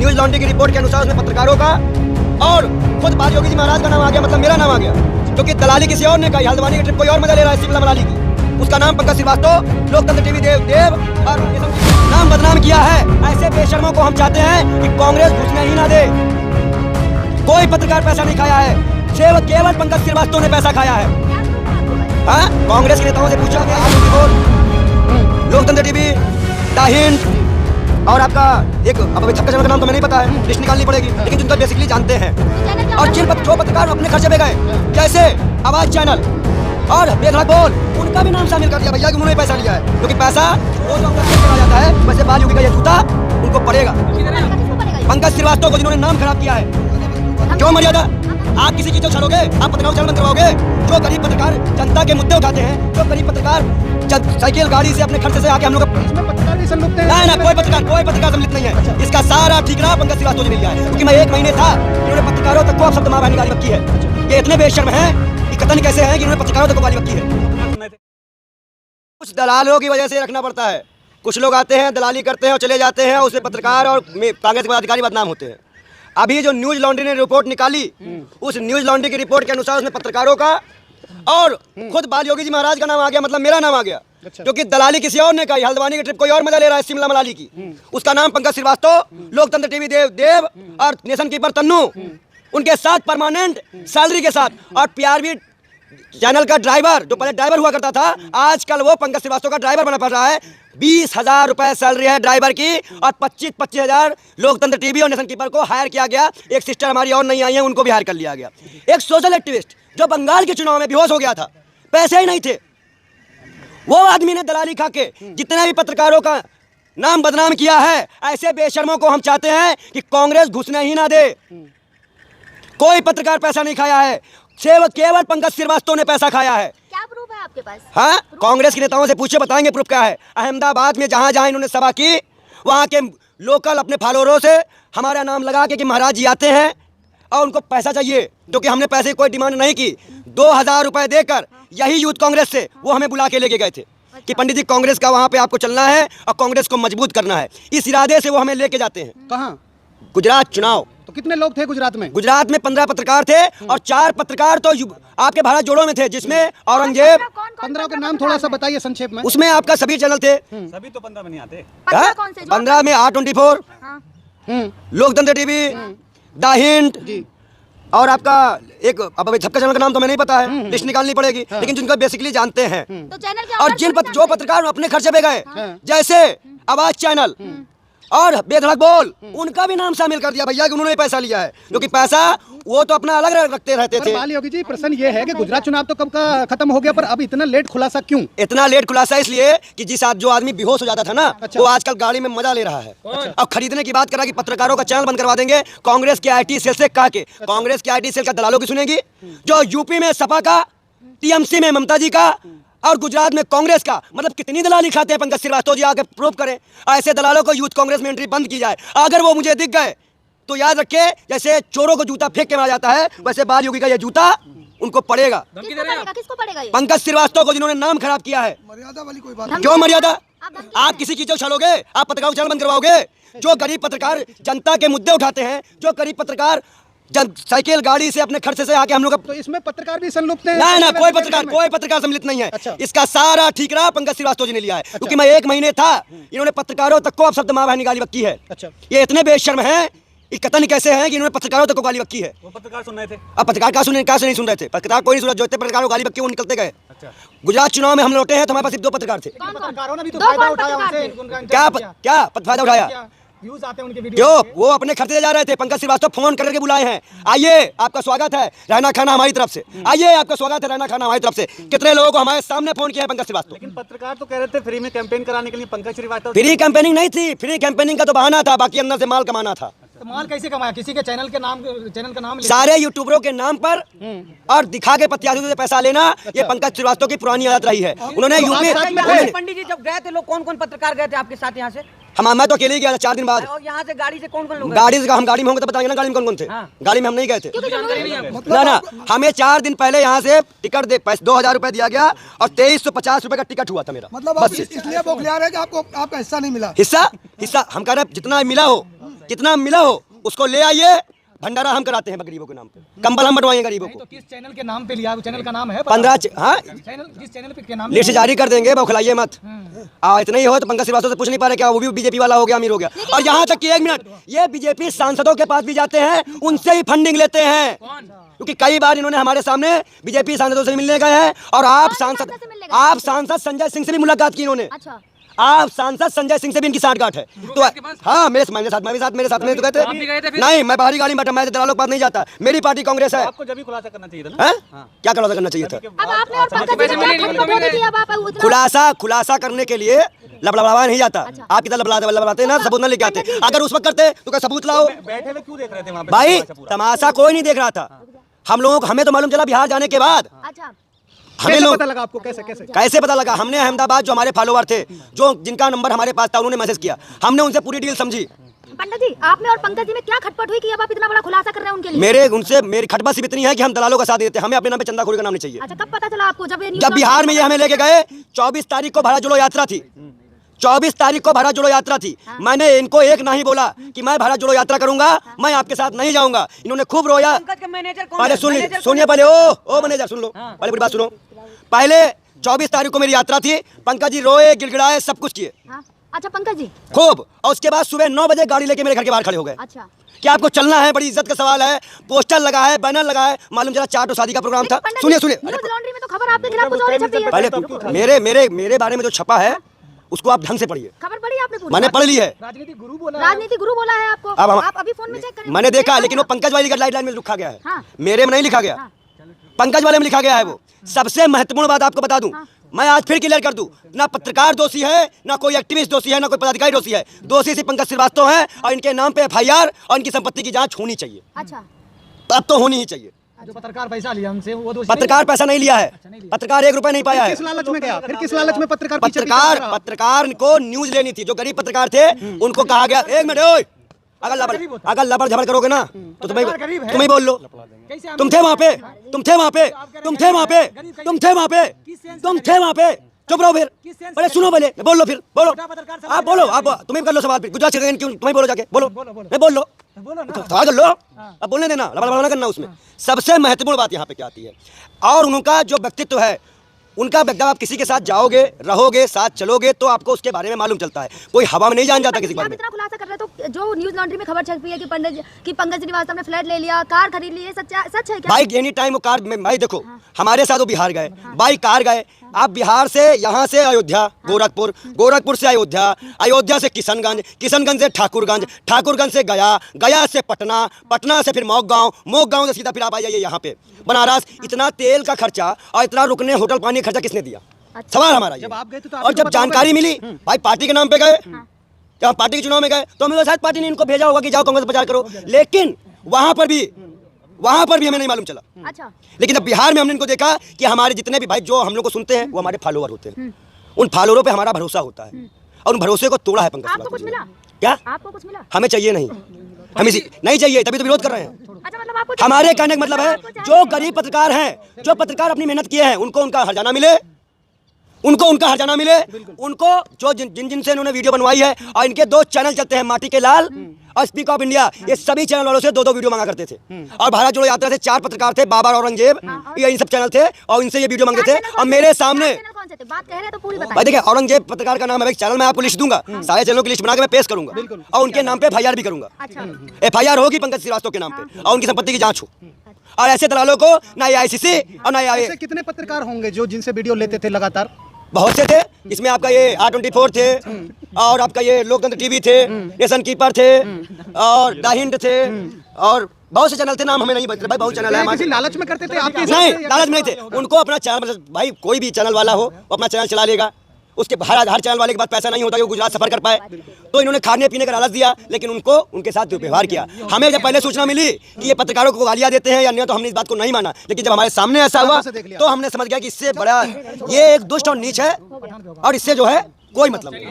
News laundry की report के अनुसार उसमें पत्रकारों का और खुद बाल योगी जी महाराज का नाम आ गया, मतलब मेरा नाम आ गया, क्योंकि दलाली किसी और ने कही। हल्द्वानी की ट्रिप कोई और मजा ले रहा है शिमला मनाली की। उसका नाम पंकज श्रीवास्तव, लोकतंत्र टीवी देव और नाम बदनाम किया है। ऐसे बेशर्मों को हम चाहते हैं कि कांग्रेस घुसने ही ना दे। कोई पत्रकार पैसा नहीं खाया है, केवल पंकज श्रीवास्तव ने पैसा खाया है। हाँ, कांग्रेस के नेताओं से पूछा गया, लोकतंत्र टीवी, द हिंट और आपका एक अब अभी छक्का चैनल का नाम तो मैं नहीं पता है, लिस्ट निकालनी पड़ेगी, लेकिन जिनको बेसिकली जानते हैं। और जिन जो पत्रकार अपने खर्चे पे गए, जैसे आवाज चैनल और बेधड़क बोल, उनका भी नाम शामिल कर दिया भैया कि उन्होंने पैसा लिया है, क्योंकि पैसा वो जो कहा जाता है, वैसे बाल योगी का ये जूता उनको पड़ेगा। पंकज श्रीवास्तव को जिन्होंने नाम खराब किया है, क्यों मर्यादा? आप किसी की जो छलोगे, आप पत्रकार चैनल बंद करवाओगे? जो गरीब पत्रकार जनता के मुद्दे उठाते हैं, जो गरीब पत्रकार साइकिल गाड़ी से अपने खर्चे से आके हम लोग पत्रकार भी सम्मिलित हैं। ना कोई पत्रकार सम्मिलित नहीं है। इसका सारा ठिकाना पंकज श्रीवास्तव जी ने लिया है, क्योंकि मैं 1 महीने था, इन्होंने पत्रकारों तक को अब शब्द मारने गाली बकी है। ये इतने बेशर्म हैं कि कतन कैसे हैं कि इन्होंने पत्रकारों तक को गाली बकी है। कुछ दलालों की वजह से रखना पड़ता है। कुछ लोग आते हैं, दलाली करते हैं और चले जाते हैं, उससे पत्रकार और कांग्रेस के पदाधिकारी बदनाम होते हैं। अभी जो न्यूज लॉन्ड्री ने रिपोर्ट निकाली, उस न्यूज लॉन्ड्री की रिपोर्ट के अनुसार उसमें पत्रकारों का और खुद बाल योगी जी महाराज का नाम आ गया, मतलब मेरा नाम आ गया, क्योंकि दलाली किसी और ने कही। हल्द्वानी की ट्रिप कोई और मजा ले रहा है शिमला मनाली की। उसका नाम पंकज श्रीवास्तव, लोकतंत्र टीवी देव और नेशन कीपर तन्नू, उनके साथ परमानेंट सैलरी के साथ, और पीआरबी चैनल का ड्राइवर, जो पहले ड्राइवर हुआ करता था, आजकल वो पंकज श्रीवास्तव का ड्राइवर बना पड़ रहा है। 20,000 रुपए सैलरी है ड्राइवर की, और 25,000 लोकतंत्र टीवी और नेशन कीपर को हायर किया गया। एक सिस्टर हमारी और नहीं आई है, उनको भी हायर कर लिया गया। एक सोशल एक्टिविस्ट जो बंगाल के चुनाव में बेहोश हो गया था, पैसे ही नहीं थे, वो आदमी ने दलाली खा के जितने भी पत्रकारों का नाम बदनाम किया है। ऐसे बेशर्मों को हम चाहते हैं कि कांग्रेस घुसने ही ना दे। कोई पत्रकार पैसा नहीं खाया है, केवल पंकज श्रीवास्तव ने पैसा खाया है। क्या प्रूफ है आपके पास? हाँ, कांग्रेस के नेताओं से पूछे, बताएंगे प्रूफ क्या है। अहमदाबाद में जहां जहां इन्होंने सभा की, वहां के लोकल अपने फॉलोअरों से हमारा नाम लगा के कि महाराज जी आते हैं और उनको पैसा चाहिए, क्योंकि हमने पैसे की कोई डिमांड नहीं की। 2,000 रुपए देकर यही यूथ कांग्रेस से वो हमें बुला के लेके गए थे कि पंडित जी कांग्रेस का वहां पे आपको चलना है और कांग्रेस को मजबूत करना है। इस इरादे से वो हमें लेके जाते हैं। कहाँ? गुजरात चुनाव। तो कितने लोग थे गुजरात में? गुजरात में 15 पत्रकार थे, और 4 पत्रकार तो आपके भारत जोड़ो में थे, जिसमें औरंगजेब। 15 का नाम थोड़ा सा बताइए संक्षेप में। उसमें आपका सभी चैनल थे। सभी तो 15 में नहीं आते। 15 में R24, लोकतंत्र टीवी, द हिंट और आपका एक अब अभी छक्का चैनल का नाम तो मैं नहीं पता है, लिस्ट निकालनी पड़ेगी, लेकिन जिनको बेसिकली जानते हैं। तो चैनल क्या? और जिन जो पत्रकार अपने खर्चे पे गए, जैसे आवाज चैनल और बेधड़क बोल, उनका भी नाम शामिल कर दिया भैया कि उन्होंने पैसा लिया है, क्योंकि पैसा वो तो अपना अलग रखते रहते थे। बाल योगी जी, प्रश्न ये है कि गुजरात चुनाव तो कब का खत्म हो गया, पर अब इतना लेट खुलासा क्यों? इतना लेट खुलासा इसलिए कि जिस जो आदमी बेहोश हो जाता था ना, वो आजकल गाड़ी में मजा ले रहा है। और खरीदने की बात करा कि पत्रकारों का चैनल बंद करवा देंगे, कांग्रेस के IT सेल से कहा के। कांग्रेस के IT सेल का दलालों की सुनेगी, जो यूपी में सपा का, TMC में ममता जी का और गुजरात में कांग्रेस का, मतलब कितनी दलाली खाते हैं पंकज श्रीवास्तव जी, आके प्रूव करें। ऐसे दलालों को यूथ कांग्रेस में एंट्री बंद की जाए। अगर वो मुझे दिख गए तो याद रखे, जैसे चोरों को जूता फेंक के मारा जाता है, वैसे बाल योगी का ये जूता उनको पड़ेगा। किसको पड़ेगा ये? पंकज श्रीवास्तव को जिन्होंने नाम खराब किया है। मर्यादा वाली कोई बात? क्यों मर्यादा? आप किसी की जो छलोगे, आप पत्रकारों चैनल बंद करवाओगे? जो गरीब पत्रकार जनता के मुद्दे उठाते हैं, जो गरीब पत्रकार साइकिल गाड़ी से अपने खर्चे से आके हम लोग। तो इसमें पत्रकार भी संलिप्त हैं? ना कोई पत्रकार सम्मिलित नहीं है। अच्छा। इसका सारा ठिकाना पंकज श्रीवास्तव जी ने लिया है। क्योंकि मैं 1 महीने था, इन्होंने पत्रकारों तक को अब शब्द मार गाली बकी है। अच्छा। ये इतने बेशर्म हैं, कतन कैसे हैं कि इन्होंने पत्रकारों तक को गाली बकी है। वो पत्रकार सुन रहे थे। अब पत्रकार क्या नहीं सुन रहे थे? पत्रकार कोई नहीं सुन रहा, जो इतने पत्रकारों को गाली बकी वो निकलते गए। अच्छा। गुजरात चुनाव में हम लौटे हैं तो हमारे पास सिर्फ 2 पत्रकार थे। पत्रकारों ने भी तो फायदा उठाया उनसे, क्या फायदा उठाया? व्यूज आते हैं उनके वीडियो। क्यों? वो अपने खर्चे से जा रहे थे। पंकज श्रीवास्तव फोन करके बुलाए हैं, आइए आपका स्वागत है, रहना खाना हमारी तरफ से, आइए आपका स्वागत है, रहना खाना हमारी तरफ से। कितने लोगों को हमारे सामने फोन किया है पंकज श्रीवास्तव। लेकिन पत्रकार तो कह रहे थे फ्री में कैंपेन कराने के लिए पंकज श्रीवास्तव। फ्री कैंपेनिंग नहीं थी, फ्री कैंपेनिंग का तो बहाना था, बाकी अंदर से माल कमाना था। तो माल कैसे कमाया? किसी के चैनल का नाम सारे यूट्यूबरों के नाम पर और दिखा के प्रत्याशियों से पैसा लेना, ये पंकज श्रीवास्तव की पुरानी आदत रही है। उन्होंने यूपी पंडित जी जब गए थे, लोग कौन पत्रकार गए थे आपके साथ यहाँ से? मैं तो अकेले ही गया था 4 दिन बाद। और यहाँ से गाड़ी से कौन लोग? गाड़ी से हम गाड़ी में होंगे तो बताएंगे ना गाड़ी में कौन थे। गाड़ी में हम नहीं गए थे ना, हमें 4 दिन पहले यहाँ से टिकट 2,000 रुपए दिया गया और 2350 रुपए का टिकट हुआ था मेरा। मतलब आप इसलिए बौखला रहे हैं कि आपको आपका हिस्सा नहीं मिला? हिस्सा हम कह रहे हैं जितना मिला हो कितना मिला हो उसको ले आइए, भंडारा हम कराते हैं गरीबों के नाम पे, कंबल हम बनवाएंगे गरीबों को। तो किस चैनल के नाम पे लिया? चैनल का नाम है 15 हाँ चैनल, किस चैनल पे के नाम? लिस्ट जारी कर देंगे, बौखलाइए मत। इतना ही हो तो पंकज श्रीवास्तव से पूछ नहीं पा रहे क्या वो भी बीजेपी वाला हो गया, अमीर हो गया? और यहाँ तक कि 1 मिनट, ये बीजेपी सांसदों के पास भी जाते हैं, उनसे ही फंडिंग लेते हैं, क्योंकि कई बार इन्होंने हमारे सामने बीजेपी सांसदों से मिलने गए हैं। और आप सांसद संजय सिंह से भी मुलाकात की इन्होंने। अच्छा, आप सांसद संजय सिंह से भी इनकी साठगांठ है। तो हाँ मेरे साथ में तो कहते नहीं, मैं बाहरी गाड़ी में बैठा, मैं दलालों के पास नहीं जाता, मेरी पार्टी कांग्रेस है। आपको जब भी खुलासा करना चाहिए था ना। क्या खुलासा करना चाहिए था? अब आपने और पंकज जी ने क्या खटपट होने दी? अब आप उतना खुलासा करने के लिए लबलबाया नहीं जाता। आप कितना लबलाते ना, सबूत न लेके आते। अगर उस वक्त करते तो क्या सबूत लाओ? बैठे हुए क्यों देख रहे थे वहाँ पे? भाई तमाशा कोई नहीं देख रहा था। हम लोगों को, हमें तो मालूम चला बिहार जाने के बाद। अच्छा, हमें कैसे लोग पता लगा आपको? कैसे कैसे पता लगा? हमने अहमदाबाद जो हमारे फॉलोवर थे, जो जिनका नंबर हमारे पास था, उन्होंने मैसेज किया, हमने उनसे पूरी डील समझी। पंडित जी आप में और पंकज जी में क्या खटपट हुई कि अब आप इतना बड़ा खुलासा कर रहे हैं उनके लिए? मेरी खटपट सिर्फ इतनी है कि हम दलालों का साथ देते हैं, हमें अपने नाम पे चंदाखोरी का नाम नहीं चाहिए। अच्छा, कब पता चला आपको? जब बिहार में ये हमें लेके गए, 24 तारीख को भारत जोड़ो यात्रा थी, 24 तारीख को भारत जोड़ो यात्रा थी। मैंने इनको एक नहीं बोला कि मैं भारत जोड़ो यात्रा करूंगा, मैं आपके साथ नहीं जाऊंगा। इन्होंने खूब रोया। पंकज का मैनेजर कौन पहले है? सुनिए पहले, ओ मैनेजर सुन लो, पहले पूरी बात सुनो। पहले 24 तारीख को मेरी यात्रा थी, पंकज जी रोए, गिड़गिड़ाए, सब कुछ किए हाँ? अच्छा पंकज जी, खूब। और उसके बाद सुबह 9 बजे गाड़ी लेके मेरे घर के बाहर खड़े हो गए। अच्छा कि आपको चलना है, बड़ी इज्जत का सवाल है, पोस्टर लगा है, बैनर लगा है, मालूम चला चाट और शादी का प्रोग्राम था। सुनिए न्यूज़ लॉन्ड्री में तो खबर आपके खिलाफ कुछ और ही छपी है। पहले मेरे बारे में जो छपा है उसको आप ढंग से पढ़िए। खबर पढ़ी आपने पूरी? मैंने पढ़ ली है। राजनीति गुरु बोला है आपको। अब आप अभी फोन में चेक करें। मैंने देखा, लेकिन वो पंकज वाली गाइडलाइन में लिखा गया है, हाँ। मेरे में नहीं लिखा गया, पंकज वाले में लिखा गया है। वो सबसे महत्वपूर्ण बात आपको बता दूं, मैं आज फिर क्लियर कर दूं, ना पत्रकार दोषी है, ना कोई एक्टिविस्ट दोषी है, ना कोई पदाधिकारी दोषी है। दोषी सिर्फ पंकज श्रीवास्तव है, और इनके नाम पे FIR और इनकी संपत्ति की जांच होनी चाहिए। अच्छा, अब तो होनी ही चाहिए। जो पत्रकार पैसा लिया हमसे वो दोषी पत्रकार पैसा नहीं लिया है, पत्रकार 1 रुपए नहीं पाया है। किस लालच में गया? फिर किस लालच में पत्रकार पीछे रहा? पत्रकार को न्यूज लेनी थी, जो गरीब पत्रकार थे उनको कहा गया, 1 मिनट ओए, अगर लबड़ झबड़ करोगे ना तो तुम ही बोल लो। तुम थे वहाँ पे, चुप रहो फिर। पहले सुनो, पहले बोल लो, फिर बोलो, आप बोलो, आप तुम्हें कर लो सवाल, फिर गुजरात से क्यों तुम्हें बोलो, जाके बोलो, नहीं बोल लो, सवाल कर लो, अब बोलने देना, लबड़ करना उसमें। सबसे महत्वपूर्ण बात यहाँ पे क्या आती है, और उनका जो व्यक्तित्व है, उनका जब आप किसी के साथ जाओगे, रहोगे, साथ चलोगे, तो आपको उसके बारे में मालूम चलता है। कोई हवा में नहीं जान जाता किसी के बारे आप में। इतना खुलासा कर रहे हो तो जो न्यूज़ लॉन्ड्री में खबर छपी है कि पंकज श्रीवास्तव ने फ्लैट ले लिया, कार खरीद ली, ये सच है क्या? भाई एनी टाइम वो कार में, भाई देखो हमारे साथ वो बिहार गए, बाई कार गए। आप बिहार से, यहाँ से अयोध्या, गोरखपुर से अयोध्या, अयोध्या से किशनगंज से ठाकुरगंज से गया से पटना से फिर मौगांव से सीधा फिर आप आ जाइए यहाँ पे बनारस। इतना तेल का खर्चा और इतना रुकने, होटल पानी खर्चा किसने दिया? सवाल हमारा ये। आप गए थे तो और जब जानकारी मिली, भाई पार्टी के नाम पे गए, जब पार्टी के चुनाव में गए तो हमें शायद पार्टी ने इनको भेजा होगा कि जाओ कांग्रेस प्रचार करो, लेकिन वहां पर भी हमें नहीं मालूम चला। अच्छा, लेकिन जब बिहार में हमने इनको देखा कि हमारे जितने भी भाई जो हम लोग को सुनते हैं वो हमारे फॉलोअर होते हैं, उन फॉलोअरों पे हमारा भरोसा होता है, और उन भरोसे को तोड़ा है पंकज आपको कुछ श्रीवास्तव मिला? ने। क्या आपको कुछ मिला? हमें चाहिए नहीं, हमें नहीं चाहिए, तभी तो विरोध कर रहे हैं। अच्छा, मतलब आपको हमारे कहने का मतलब है, जो गरीब पत्रकार हैं, जो पत्रकार अपनी मेहनत किए हैं, उनको उनका हर्जाना मिले, उनको जो जिन से इन्होंने वीडियो बनवाई है। और इनके 2 चैनल चलते हैं, माटी के लाल और स्पीक ऑफ इंडिया, ये सभी चैनल वालों से 2-2 वीडियो मांगा करते थे। और भारत जोड़ो यात्रा से 4 पत्रकार थे, बाबर औरंगजेब, ये इन सब चैनल थे, और इनसे ये वीडियो मांगते थे। और मेरे सामने कौन से थे? बात कह रहे तो पूरी बताइए। भाई देखिए, औरंगजेब पत्रकार का नाम है, चैनल मैं आपको लिस्ट दूंगा, सारे चैनलों की लिस्ट बना के मैं पेश करूंगा, और उनके नाम पे FIR भी करूंगा। FIR होगी पंकज श्रीवास्तव के नाम पे, और उनकी संपत्ति की जांच हो। और ऐसे दलालों को ना AICC और ना ऐसे कितने पत्रकार होंगे जो जिनसे वीडियो लेते थे लगातार? बहुत से थे, इसमें आपका ये R24 थे, और आपका ये लोकतंत्र टीवी थे, नेशन कीपर थे, और द हिंद थे, और बहुत से चैनल थे, नाम हमें नहीं बता भाई, बहुत चैनल है हमारे। किसी लालच में करते थे आपके? नहीं, लालच में नहीं थे, उनको अपना चैनल, भाई कोई भी चैनल वाला हो वो अपना चैनल चला लेगा, उसके हर चैनल वाले के पास पैसा नहीं होता कि वो गुजरात सफर कर पाए, तो इन्होंने खाने पीने का लालच दिया, लेकिन उनको उनके साथ दुर्व्यवहार किया। हमें जब पहले सूचना मिली कि ये पत्रकारों को गालियां देते हैं या नहीं, तो हमने इस बात को नहीं माना, लेकिन जब हमारे सामने ऐसा हुआ तो हमने समझ गया कि इससे बड़ा ये एक दुष्ट और नीच है, और इससे जो है कोई मतलब नहीं।